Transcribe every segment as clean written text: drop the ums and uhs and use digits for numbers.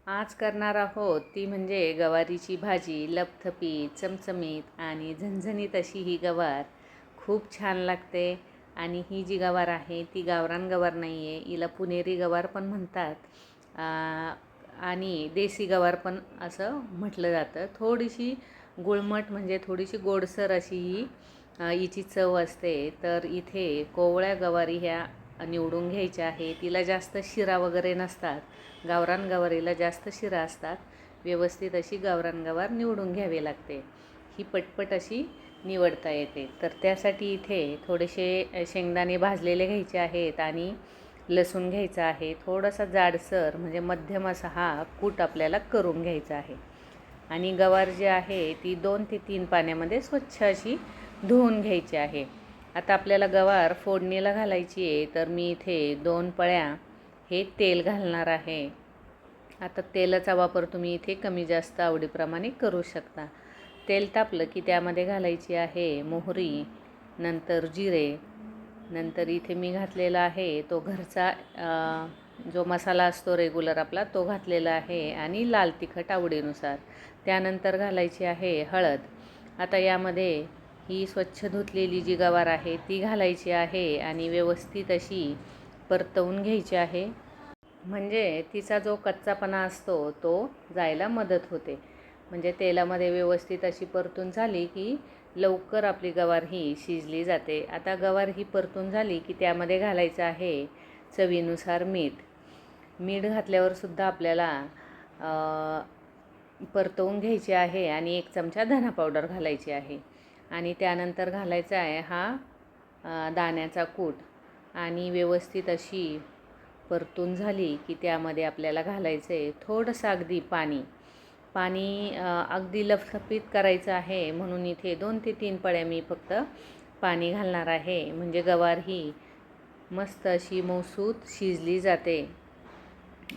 आज करणार आहोत ती म्हणजे गवारीची भाजी. लपथपीत, चमचमीत आणि झणझणीत अशी ही गवार खूप छान लागते. आणि ही जी गवार आहे ती गावरान गवार नाही आहे, हिला पुणेरी गवार पण म्हणतात आणि देसी गवार पण असं म्हटलं जातं. थोडीशी गुळमट म्हणजे थोडीशी गोडसर अशी ही हिची चव असते. तर इथे कोवळ्या गवारी ह्या निवडून घ्यायच्या आहे. तिला जास्त शिरा वगैरे नसतात. गावरान गवारीला जास्त शिरा असतात. व्यवस्थित अशी गावरान गवार निवडून घ्यावी लागते. ही पटपट अशी निवडता येते. तर त्यासाठी इथे थोडेसे शेंगदाणे भाजलेले घ्यायचे आहेत आणि लसूण घ्यायचा आहे. थोडासा जाडसर म्हणजे मध्यम असा हा कूट आपल्याला करून घ्यायचा आहे. आणि गवार जी आहे ती 2 ते 3 पाण्यामध्ये स्वच्छ अशी धुवून घ्यायची आहे. आता आपल्याला गवार फोडणीला घालायची आहे. तर मी इथे 2 पळ्या हे तेल घालणार आहे. आता तेलाचा वापर तुम्ही इथे कमी जास्त आवडीप्रमाणे करू शकता. तेल तापलं की त्यामध्ये घालायची आहे मोहरी, नंतर जिरे, नंतर इथे मी घातलेला आहे तो घरचा जो मसाला असतो रेग्युलर आपला तो घातलेला आहे आणि लाल तिखट आवडीनुसार. त्यानंतर घालायची आहे हळद. आता यामध्ये ही स्वच्छ धुतलेली जी गवार आहे ती घालायची आहे आणि व्यवस्थित अशी परतवून घ्यायची आहे. म्हणजे तिचा जो कच्चापणा असतो तो जायला मदत होते. म्हणजे तेलामध्ये व्यवस्थित अशी परतून झाली की लवकर आपली गवार ही शिजली जाते. आता गवार ही परतून झाली की त्यामध्ये घालायचं आहे चवीनुसार मीठ. मीठ घातल्यावर सुद्धा आपल्याला परतवून घ्यायचे आहे आणि 1 चमचा धना पावडर घालायची आहे. आणि त्यानंतर घालायचा आहे हा दाण्याचा कूट आणि व्यवस्थित अशी परतून झाली की त्यामध्ये आपल्याला घालायचं आहे थोडंसं अगदी पाणी. अगदी लपलपीत करायचं आहे म्हणून इथे 2 ते 3 पळ्या मी फक्त पाणी घालणार आहे. म्हणजे गवार ही मस्त अशी मऊसूत शिजली जाते.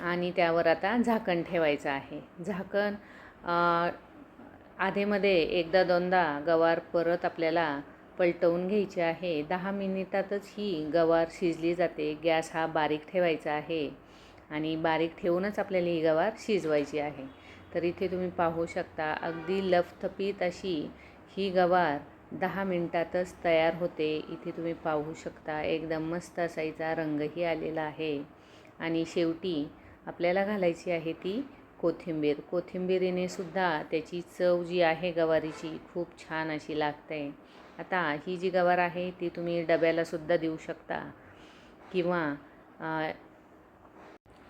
आणि त्यावर आता झाकण ठेवायचं आहे. झाकण आधेमध्ये एकदा दोनदा गवार परत आपल्याला पलटवून घ्यायची आहे. 10 मिनिटातच ही गवार शिजली जाते. गॅस हा बारीक ठेवायचा आहे आणि बारीक ठेवूनच आपल्याला ही गवार शिजवायची आहे. तर इथे तुम्ही पाहू शकता अगदी लपथपीत अशी ही गवार 10 मिनिटातच तयार होते. इथे तुम्ही पाहू शकता एकदम मस्त असायचा रंगही आलेला आहे. आणि शेवटी आपल्याला घालायची आहे ती कोथिंबीर. कोथिंबीरीने सुद्धा त्याची चव जी आहे गवारीची खूप छान अशी लागते. आता ही जी गवार आहे ती तुम्ही डब्यालासुद्धा देऊ शकता किंवा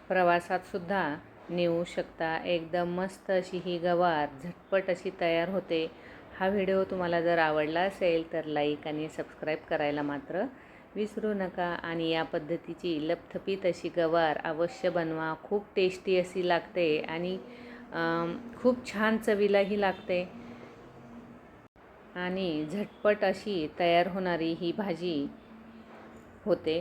प्रवासातसुद्धा नेऊ शकता. एकदम मस्त अशी ही गवार झटपट अशी तयार होते. हा व्हिडिओ तुम्हाला जर आवडला असेल तर लाईक आणि सबस्क्राईब करायला मात्र विसरू नका. आणि या पद्धतीची लपथपीत अशी गवार अवश्य बनवा. खूप टेस्टी अशी लागते आणि खूप छान चवीलाही लागते आणि झटपट अशी तयार होणारी ही भाजी होते.